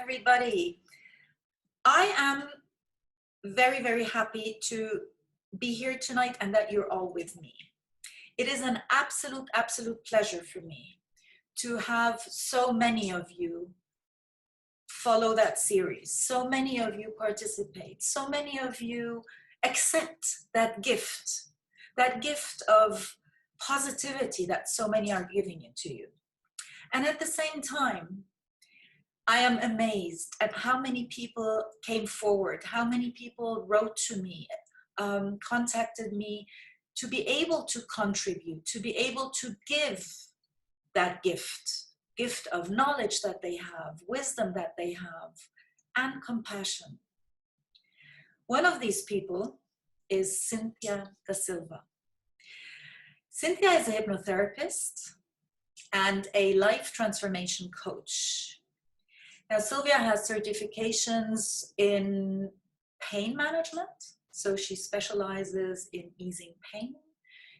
everybody. I am very, very happy to be here tonight and that you're all with me. It is an absolute pleasure for me to have so many of you follow that series. So many of you participate. So many of you accept that gift of positivity that so many are giving it to you. And at the same time, I am amazed at how many people came forward, how many people wrote to me, contacted me to be able to contribute, to be able to give that gift of knowledge that they have, wisdom that they have, and compassion. One of these people is Cynthia Da Silva. Cynthia is a hypnotherapist and a life transformation coach. Now, Sylvia has certifications in pain management, so she specializes in easing pain.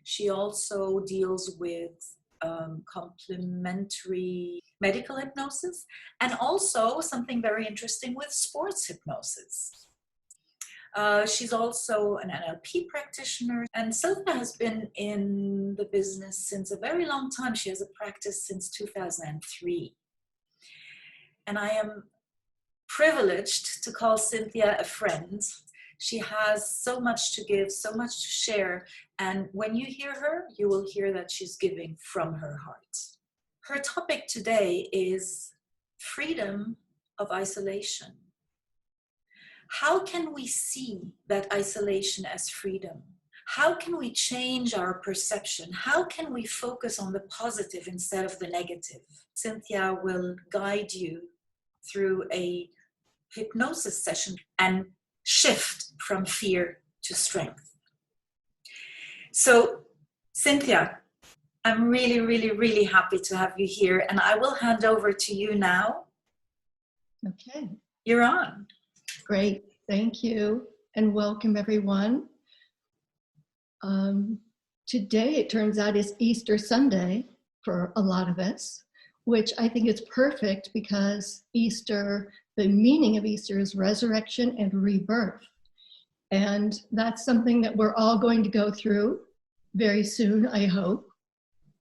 She also deals with complementary medical hypnosis, and also something very interesting with sports hypnosis. She's also an NLP practitioner, and Sylvia has been in the business since a very long time. She has a practice since 2003. And I am privileged to call Cynthia a friend. She has so much to give, so much to share. And when you hear her, you will hear that she's giving from her heart. Her topic today is freedom of isolation. How can we see that isolation as freedom? How can we change our perception? How can we focus on the positive instead of the negative? Cynthia will guide you through a hypnosis session and shift from fear to strength. So, Cynthia, I'm really happy to have you here, and I will hand over to you now. Okay. You're on. Great. Thank you, and welcome everyone. Today, it turns out, is Easter Sunday for a lot of us, which I think is perfect because Easter, the meaning of Easter is resurrection and rebirth. And that's something that we're all going to go through very soon, I hope.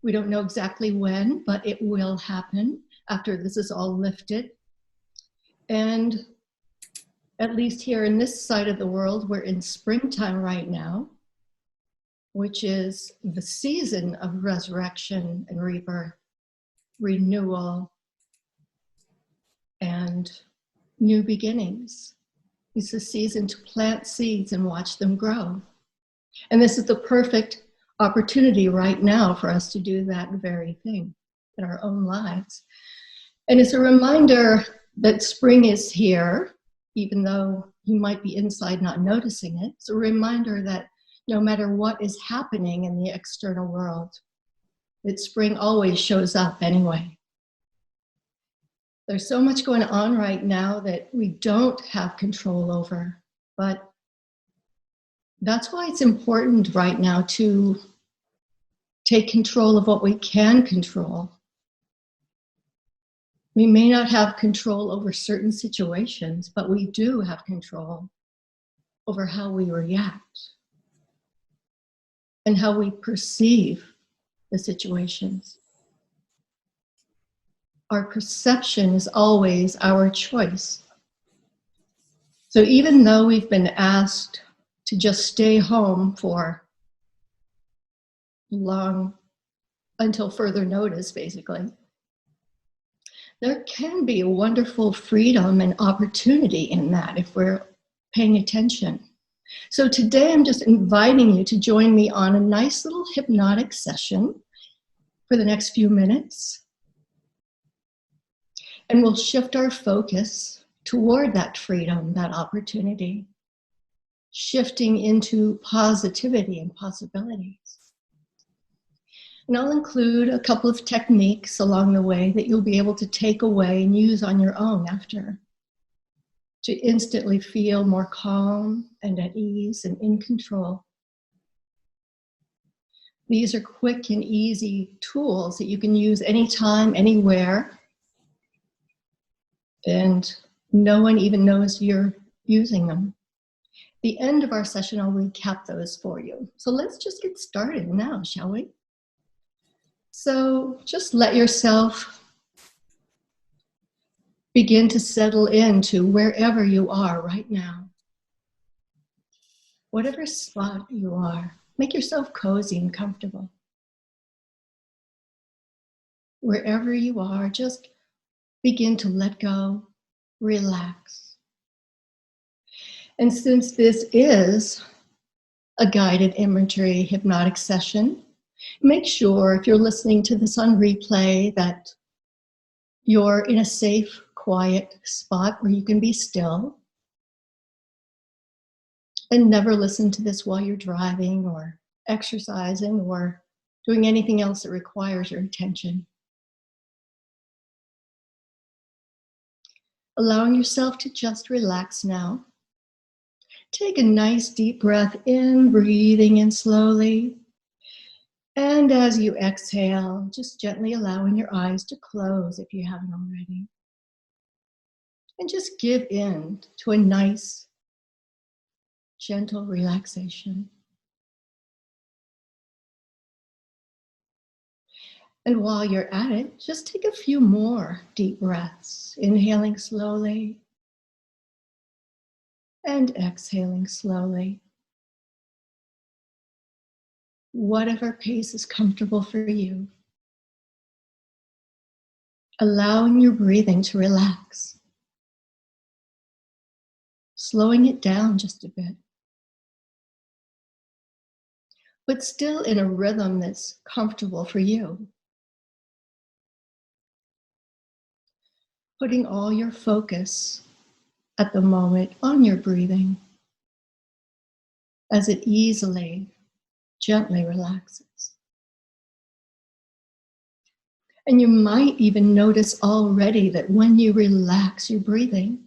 We don't know exactly when, but it will happen after this is all lifted. And at least here in this side of the world, we're in springtime right now, which is the season of resurrection and rebirth, renewal, and new beginnings. It's a season to plant seeds and watch them grow. And this is the perfect opportunity right now for us to do that very thing in our own lives. And it's a reminder that spring is here, even though you might be inside not noticing it. It's a reminder that no matter what is happening in the external world, that spring always shows up anyway. There's so much going on right now that we don't have control over, but that's why it's important right now to take control of what we can control. We may not have control over certain situations, but we do have control over how we react and how we perceive the situations. Our perception is always our choice. So even though we've been asked to just stay home for long, until further notice, basically, there can be a wonderful freedom and opportunity in that if we're paying attention. So today I'm just inviting you to join me on a nice little hypnotic session for the next few minutes. And we'll shift our focus toward that freedom, that opportunity, shifting into positivity and possibilities. And I'll include a couple of techniques along the way that you'll be able to take away and use on your own after, to instantly feel more calm and at ease and in control. These are quick and easy tools that you can use anytime, anywhere. And No one even knows you're using them. The end of our session, I'll recap those for you. So let's just get started now, shall we? So just let yourself begin to settle into wherever you are right now. Whatever spot you are, make yourself cozy and comfortable. Wherever you are, just begin to let go, relax. And since this is a guided imagery hypnotic session, make sure if you're listening to this on replay that you're in a safe, quiet spot where you can be still. And never listen to this while you're driving or exercising or doing anything else that requires your attention. Allowing yourself to just relax now. Take a nice deep breath in, breathing in slowly. And as you exhale, just gently allowing your eyes to close if you haven't already. And just give in to a nice, gentle relaxation. And while you're at it, just take a few more deep breaths, inhaling slowly and exhaling slowly. Whatever pace is comfortable for you. Allowing your breathing to relax. Slowing it down just a bit. But still in a rhythm that's comfortable for you. Putting all your focus at the moment on your breathing as it easily, gently relaxes. And you might even notice already that when you relax your breathing,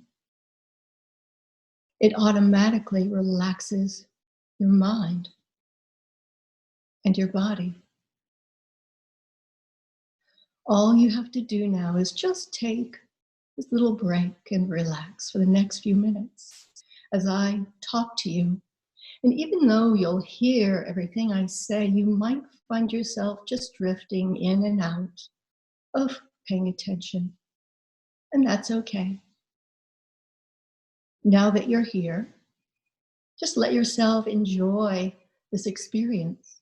it automatically relaxes your mind and your body. All you have to do now is just take this little break and relax for the next few minutes as I talk to you. And even though you'll hear everything I say, you might find yourself just drifting in and out of paying attention. And that's okay. Now that you're here, just let yourself enjoy this experience.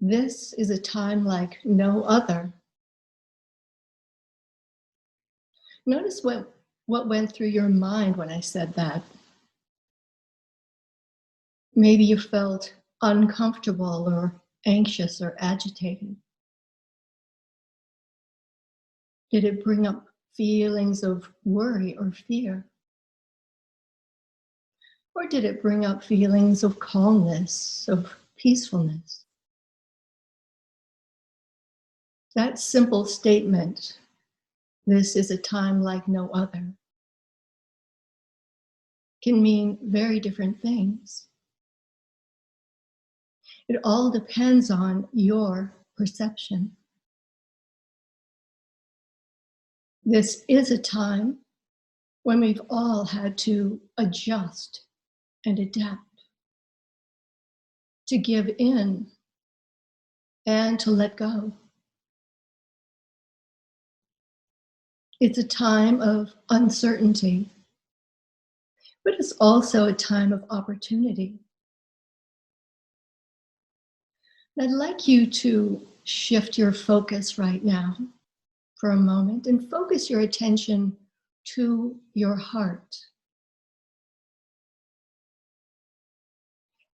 This is a time like no other. Notice what went through your mind when I said that. Maybe you felt uncomfortable or anxious or agitated. Did it bring up feelings of worry or fear? Or did it bring up feelings of calmness, of peacefulness? That simple statement, this is a time like no other, can mean very different things. It all depends on your perception. This is a time when we've all had to adjust and adapt, to give in and to let go. It's a time of uncertainty, but it's also a time of opportunity. And I'd like you to shift your focus right now for a moment and focus your attention to your heart.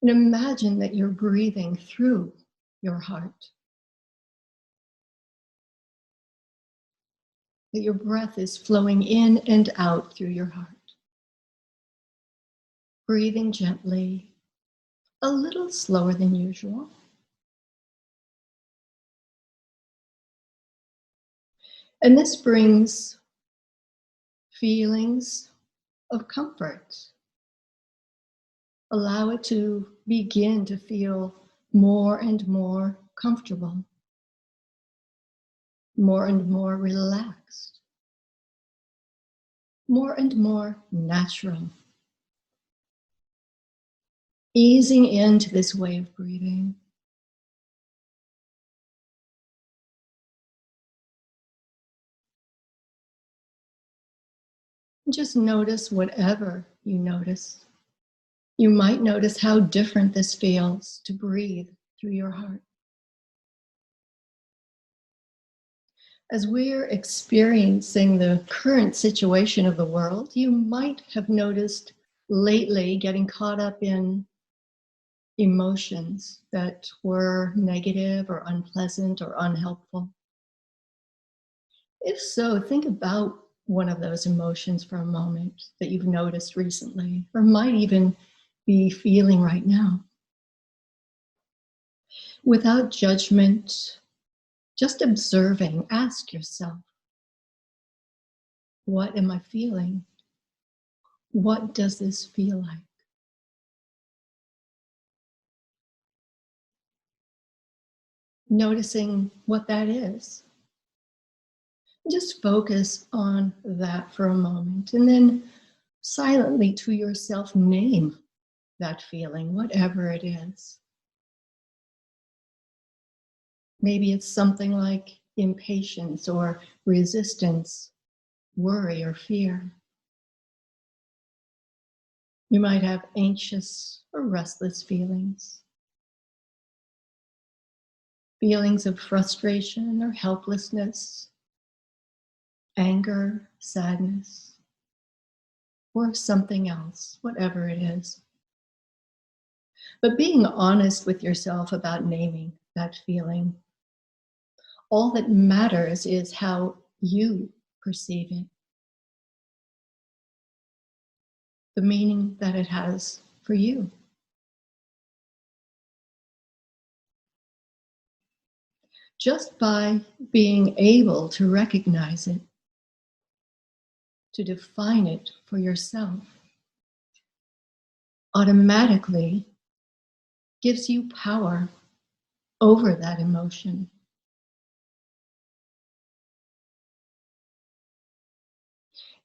And imagine that you're breathing through your heart. That your breath is flowing in and out through your heart. Breathing gently, a little slower than usual. And this brings feelings of comfort. Allow it to begin to feel more and more comfortable, more and more relaxed, more and more natural, easing into this way of breathing. Just notice whatever you notice. You might notice how different this feels to breathe through your heart. As we're experiencing the current situation of the world, you might have noticed lately getting caught up in emotions that were negative or unpleasant or unhelpful. If so, think about one of those emotions for a moment that you've noticed recently, or might even be feeling right now. Without judgment, just observing, ask yourself, what am I feeling? What does this feel like? Noticing what that is. Just focus on that for a moment, and then silently to yourself name that feeling, whatever it is. Maybe it's something like impatience or resistance, worry or fear. You might have anxious or restless feelings, feelings of frustration or helplessness, anger, sadness, or something else, whatever it is. But being honest with yourself about naming that feeling, all that matters is how you perceive it, the meaning that it has for you. Just by being able to recognize it, to define it for yourself, automatically gives you power over that emotion.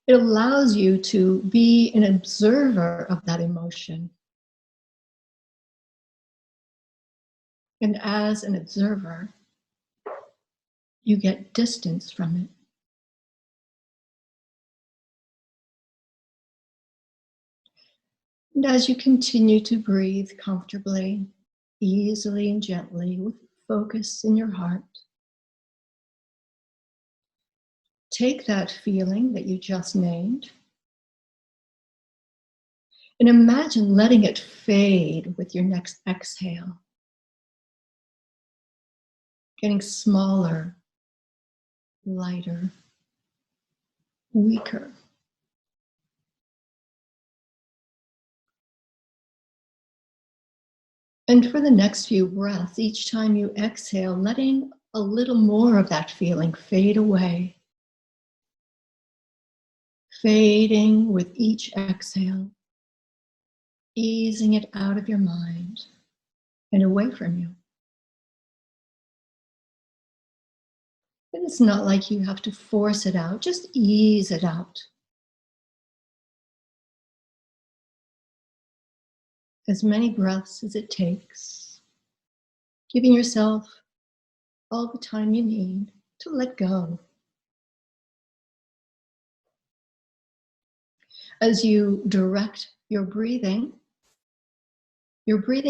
It allows you to be an observer of that emotion. And as an observer, you get distance from it. And as you continue to breathe comfortably, easily and gently, with focus in your heart, take that feeling that you just named and imagine letting it fade with your next exhale, getting smaller, lighter, weaker. And for the next few breaths, each time you exhale, letting a little more of that feeling fade away, fading with each exhale, easing it out of your mind and away from you. And it's not like you have to force it out, just ease it out. As many breaths as it takes, giving yourself all the time you need to let go. As you direct your breathing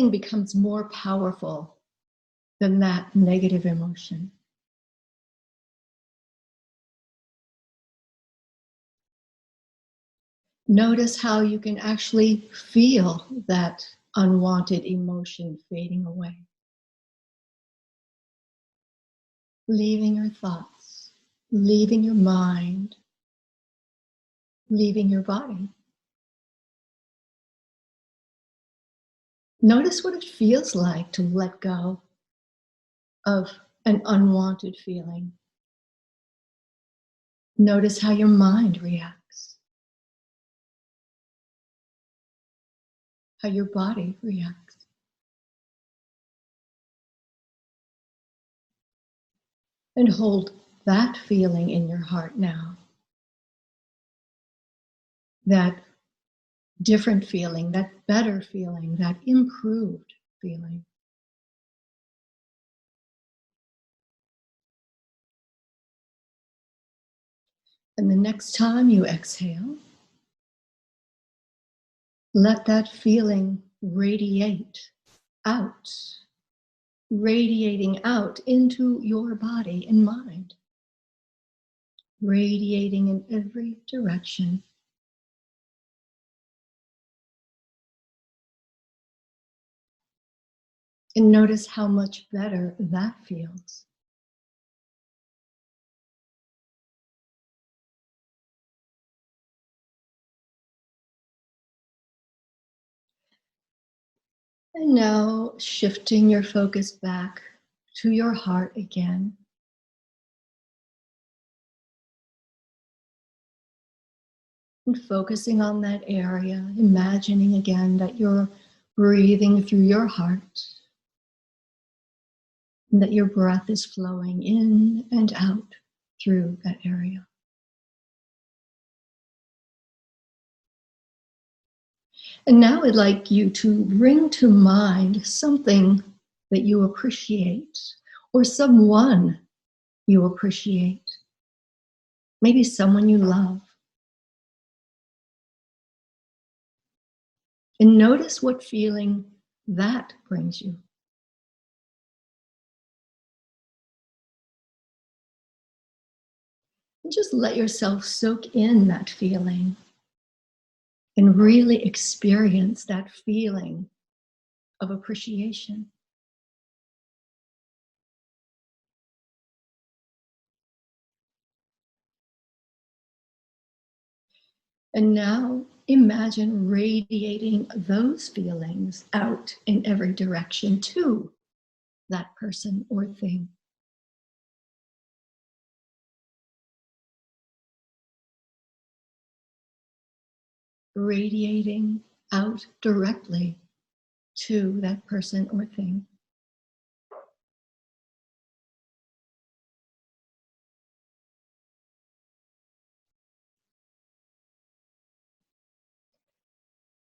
becomes more powerful than that negative emotion. Notice how you can actually feel that unwanted emotion fading away. Leaving your thoughts, leaving your mind, leaving your body. Notice what it feels like to let go of an unwanted feeling. Notice how your mind reacts, how your body reacts. And hold that feeling in your heart now. That different feeling, that better feeling, that improved feeling. And the next time you exhale, let that feeling radiate out, radiating out into your body and mind, radiating in every direction. And notice how much better that feels. And now shifting your focus back to your heart again. And focusing on that area, imagining again that you're breathing through your heart, and that your breath is flowing in and out through that area. And now I'd like you to bring to mind something that you appreciate or someone you appreciate. Maybe someone you love. And notice what feeling that brings you. And just let yourself soak in that feeling and really experience that feeling of appreciation. And now imagine radiating those feelings out in every direction to that person or thing. Radiating out directly to that person or thing.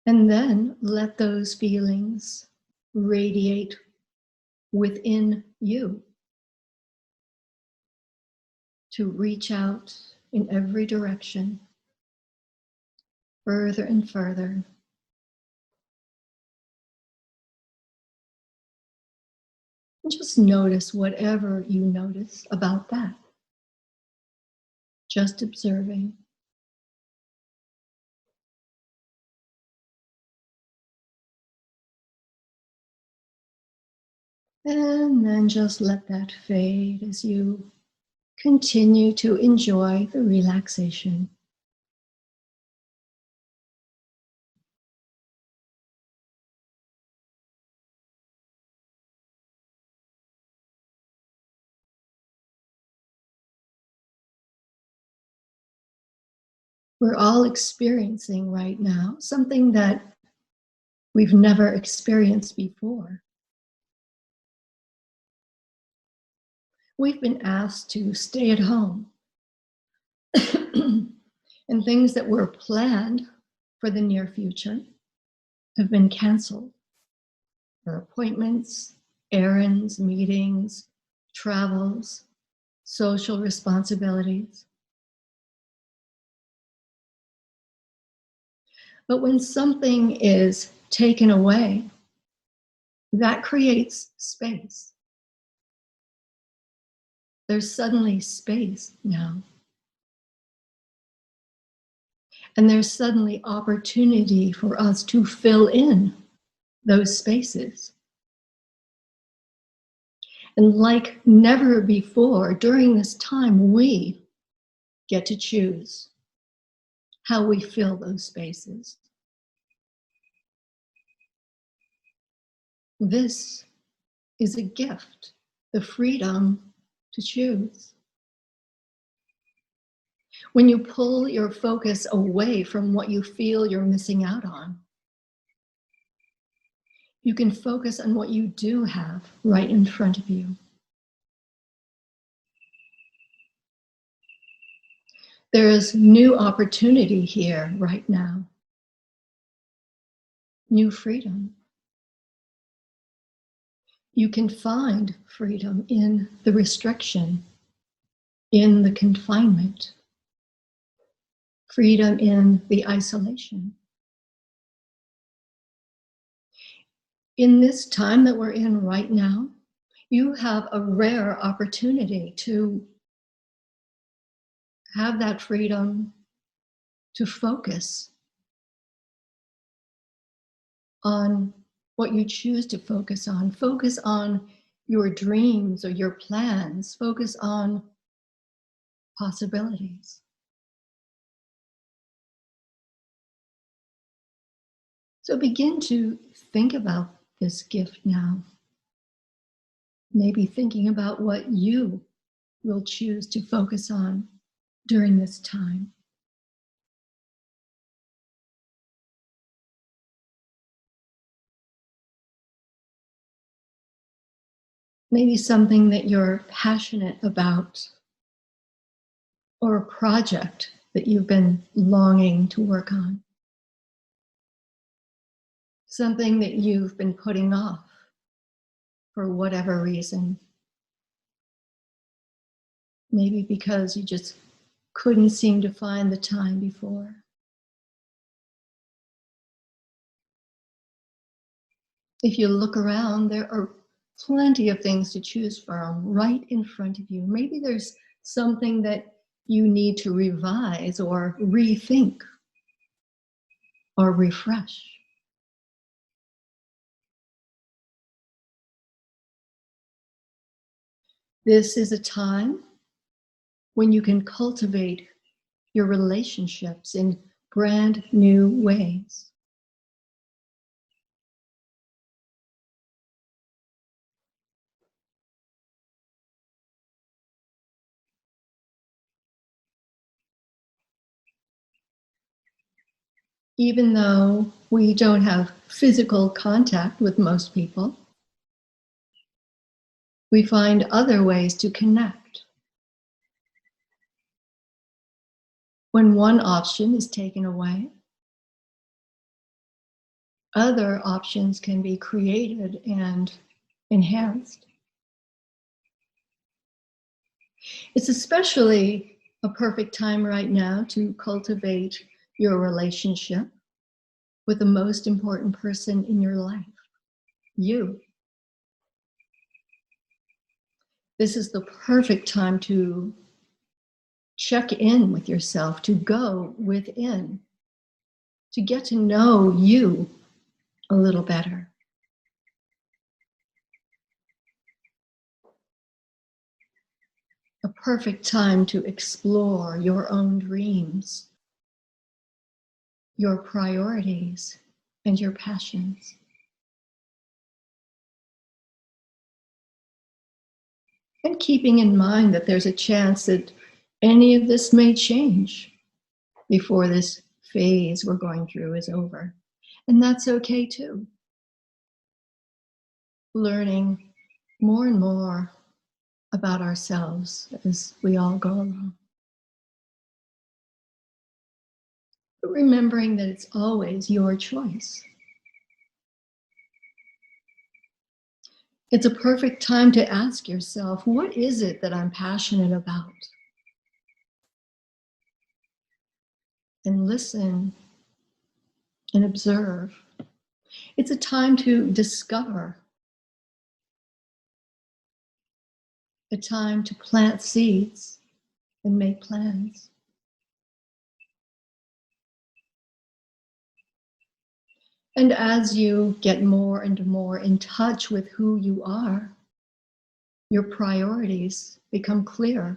And then let those feelings radiate within you to reach out in every direction, further and further. And just notice whatever you notice about that. Just observing. And then just let that fade as you continue to enjoy the relaxation. We're all experiencing right now something that we've never experienced before. We've been asked to stay at home. And things that were planned for the near future have been canceled. Our appointments, errands, meetings, travels, social responsibilities. But when something is taken away, that creates space. There's suddenly space now. And there's suddenly opportunity for us to fill in those spaces. And like never before, during this time, we get to choose how we fill those spaces. This is a gift, the freedom to choose. When you pull your focus away from what you feel you're missing out on, you can focus on what you do have right in front of you. There is new opportunity here right now. New freedom. You can find freedom in the restriction, in the confinement, freedom in the isolation. In this time that we're in right now, you have a rare opportunity to have that freedom to focus on what you choose to focus on. Focus on your dreams or your plans. Focus on possibilities. So begin to think about this gift now. Maybe thinking about what you will choose to focus on during this time. Maybe something that you're passionate about, or a project that you've been longing to work on. Something that you've been putting off for whatever reason. Maybe because you just couldn't seem to find the time before. If you look around, there are plenty of things to choose from right in front of you. Maybe there's something that you need to revise or rethink or refresh. This is a time when you can cultivate your relationships in brand new ways. Even though we don't have physical contact with most people, we find other ways to connect. When one option is taken away, other options can be created and enhanced. It's especially a perfect time right now to cultivate your relationship with the most important person in your life, you. This is the perfect time to check in with yourself, to go within, to get to know you a little better. A perfect time to explore your own dreams, your priorities, and your passions. And keeping in mind that there's a chance that any of this may change before this phase we're going through is over. And that's okay too. Learning more and more about ourselves as we all go along. But remembering that it's always your choice. It's a perfect time to ask yourself, what is it that I'm passionate about? And listen and observe. It's a time to discover, a time to plant seeds and make plans. And as you get more and more in touch with who you are, your priorities become clear.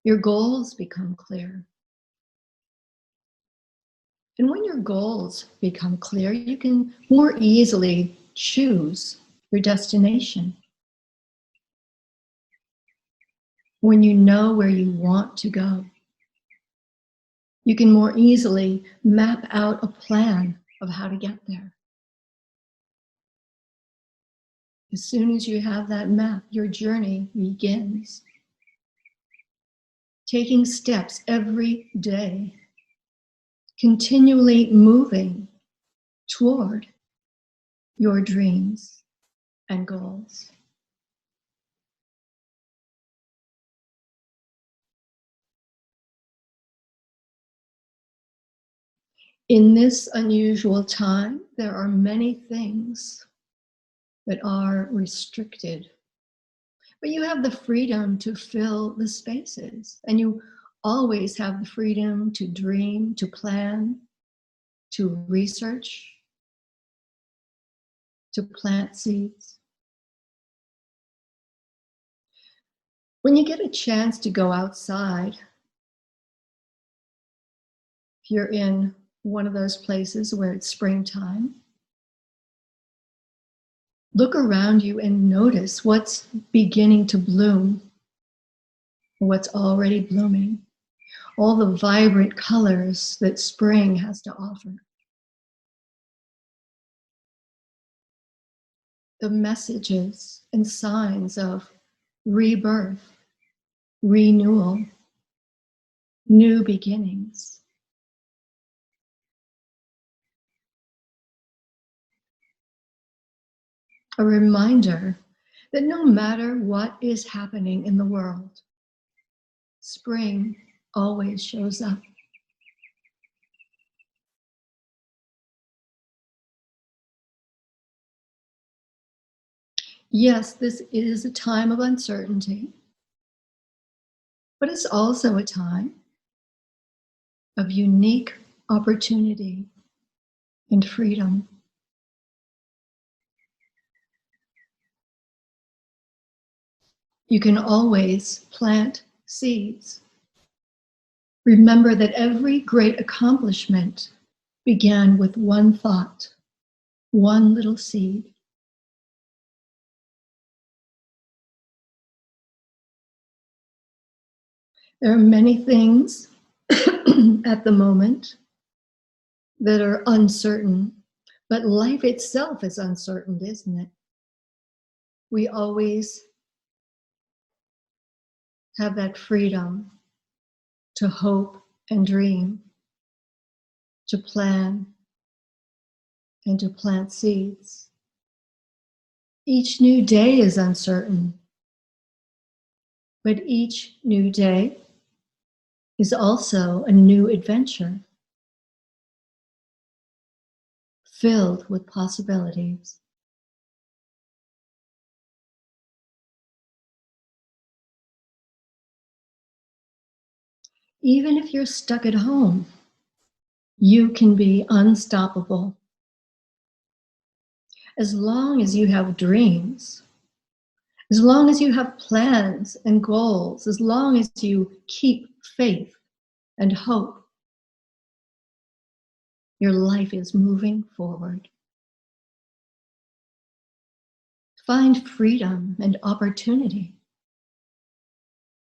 Your goals become clear. And when your goals become clear, you can more easily choose your destination. When you know where you want to go, you can more easily map out a plan of how to get there. As soon as you have that map, your journey begins. taking steps every day, continually moving toward your dreams and goals. In this unusual time, there are many things that are restricted, but you have the freedom to fill the spaces, and you always have the freedom to dream, to plan, to research, to plant seeds. When you get a chance to go outside, if you're in one of those places where it's springtime, look around you and notice what's beginning to bloom, what's already blooming, all the vibrant colors that spring has to offer. The messages and signs of rebirth, renewal, new beginnings. A reminder that no matter what is happening in the world, spring always shows up. Yes, this is a time of uncertainty, but it's also a time of unique opportunity and freedom. You can always plant seeds. Remember that every great accomplishment began with one thought, one little seed. There are many things at the moment that are uncertain, but life itself is uncertain, isn't it? We always have that freedom to hope and dream, to plan and to plant seeds. Each new day is uncertain, but each new day is also a new adventure filled with possibilities. Even if you're stuck at home, you can be unstoppable. As long as you have dreams, as long as you have plans and goals, as long as you keep faith and hope, your life is moving forward. Find freedom and opportunity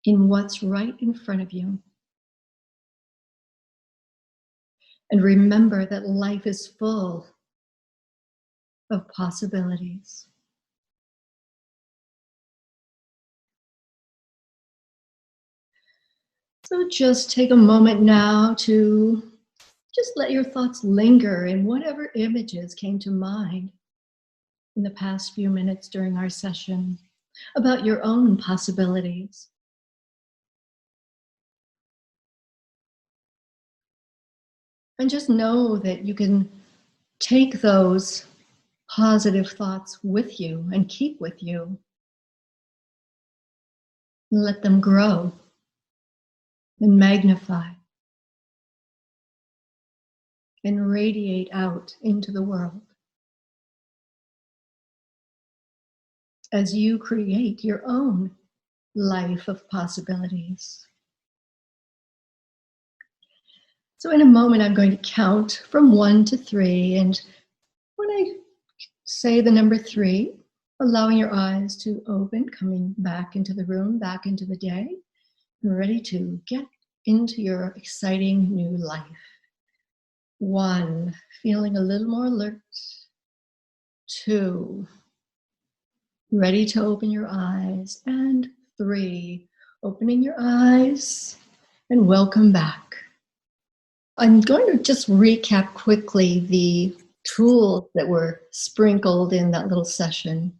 in what's right in front of you. And remember that life is full of possibilities. So just take a moment now to just let your thoughts linger in whatever images came to mind in the past few minutes during our session about your own possibilities. And just know that you can take those positive thoughts with you and keep with you. Let them grow and magnify and radiate out into the world as you create your own life of possibilities. So in a moment, I'm going to count from 1 to 3. And when I say the number 3, allowing your eyes to open, coming back into the room, back into the day, and ready to get into your exciting new life. 1, feeling a little more alert. 2, ready to open your eyes. And 3, opening your eyes, and welcome back. I'm going to just recap quickly the tools that were sprinkled in that little session.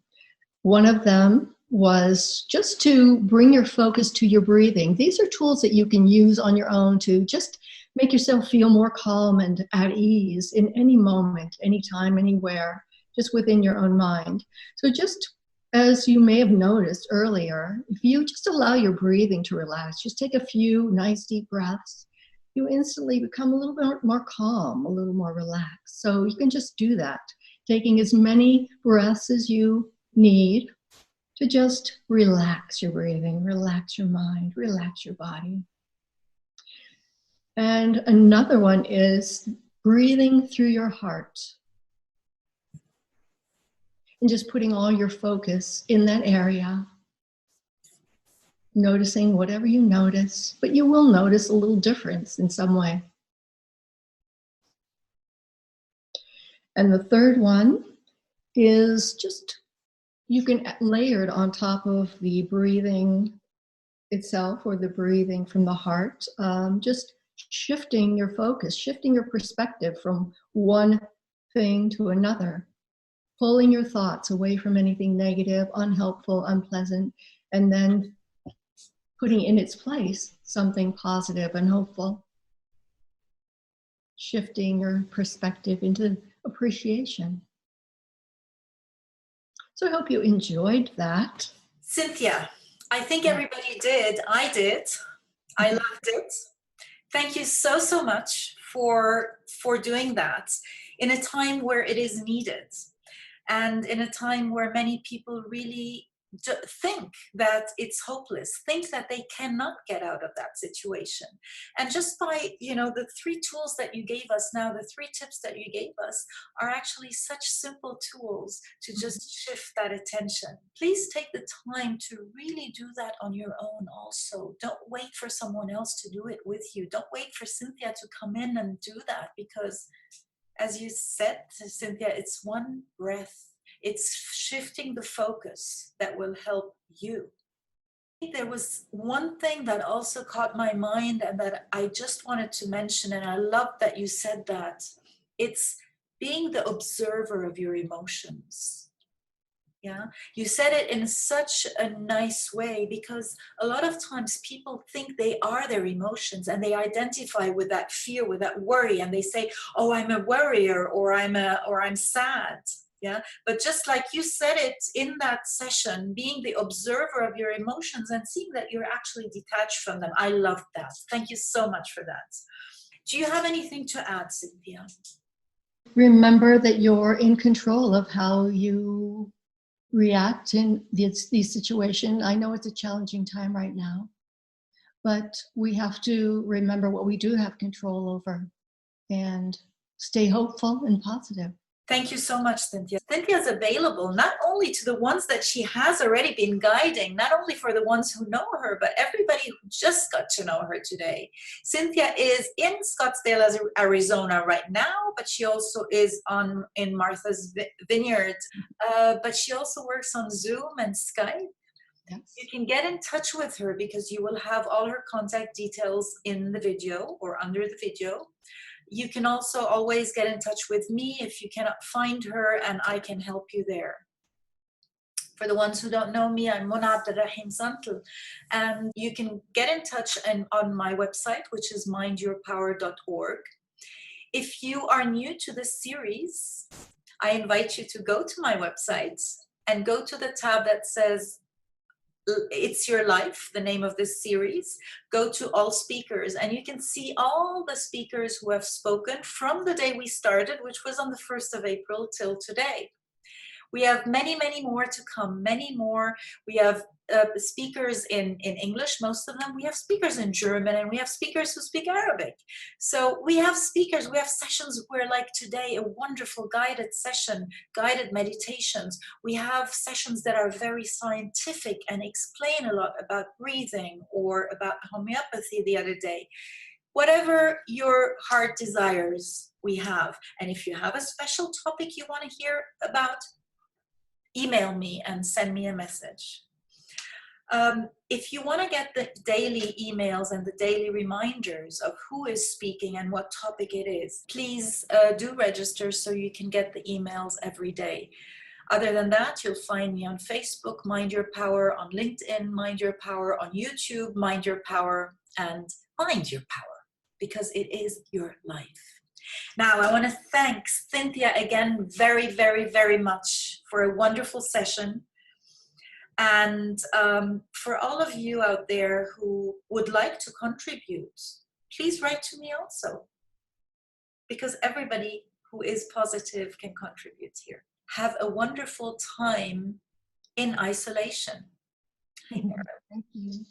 One of them was just to bring your focus to your breathing. These are tools that you can use on your own to just make yourself feel more calm and at ease in any moment, anytime, anywhere, just within your own mind. So just as you may have noticed earlier, if you just allow your breathing to relax, just take a few nice deep breaths, you instantly become a little bit more calm, a little more relaxed. So you can just do that, taking as many breaths as you need to just relax your breathing, relax your mind, relax your body. And another one is breathing through your heart. And just putting all your focus in that area, noticing whatever you notice, but you will notice a little difference in some way. And the third one is just, you can layer it on top of the breathing itself or the breathing from the heart, just shifting your focus, shifting your perspective from one thing to another, pulling your thoughts away from anything negative, unhelpful, unpleasant, and then putting in its place something positive and hopeful. Shifting your perspective into appreciation. So I hope you enjoyed that. Cynthia, I think everybody did. I did. I loved it. Thank you so, so much for doing that in a time where it is needed and in a time where many people really think that it's hopeless, think that they cannot get out of that situation. And just by, the 3 tools that you gave us now, the 3 tips that you gave us are actually such simple tools to just shift that attention. Please take the time to really do that on your own also. Don't wait for someone else to do it with you. Don't wait for Cynthia to come in and do that, because as you said, Cynthia, it's one breath. It's shifting the focus that will help you. There was one thing that also caught my mind and that I just wanted to mention, and I love that you said that. It's being the observer of your emotions. Yeah, you said it in such a nice way, because a lot of times people think they are their emotions and they identify with that fear, with that worry, and they say, "Oh, I'm a worrier," or I'm sad. Yeah, but just like you said it in that session, being the observer of your emotions and seeing that you're actually detached from them. I love that. Thank you so much for that. Do you have anything to add, Cynthia? Remember that you're in control of how you react in these situations. I know it's a challenging time right now, but we have to remember what we do have control over and stay hopeful and positive. Thank you so much, Cynthia. Cynthia is available not only to the ones that she has already been guiding, not only for the ones who know her, but everybody who just got to know her today. Cynthia is in Scottsdale, Arizona right now, but she also is in Martha's Vineyard, but she also works on Zoom and Skype. Yes. You can get in touch with her because you will have all her contact details in the video or under the video. You can also always get in touch with me if you cannot find her, and I can help you there. For the ones who don't know me, I'm Mona Abderrahim Zantel, and you can get in touch on my website, which is mindyourpower.org. If you are new to this series, I invite you to go to my website and go to the tab that says It's Your Life, the name of this series. Go to all speakers and you can see all the speakers who have spoken from the day we started, which was on the 1st of April till today. We have many, many more to come, many more. We have speakers in English, most of them. We have speakers in German, and we have speakers who speak Arabic. So we have speakers, we have sessions where, like today, a wonderful guided session, guided meditations. We have sessions that are very scientific and explain a lot about breathing or about homeopathy the other day. Whatever your heart desires, we have. And if you have a special topic you want to hear about, email me and send me a message. If you want to get the daily emails and the daily reminders of who is speaking and what topic it is, please do register so you can get the emails every day. Other than that, you'll find me on Facebook, Mind Your Power, on LinkedIn, Mind Your Power, on YouTube, Mind Your Power, and Mind Your Power, because it is your life. Now, I want to thank Cynthia again very, very, very much for a wonderful session. And for all of you out there who would like to contribute, please write to me also, because everybody who is positive can contribute here. Have a wonderful time in isolation. Thank you.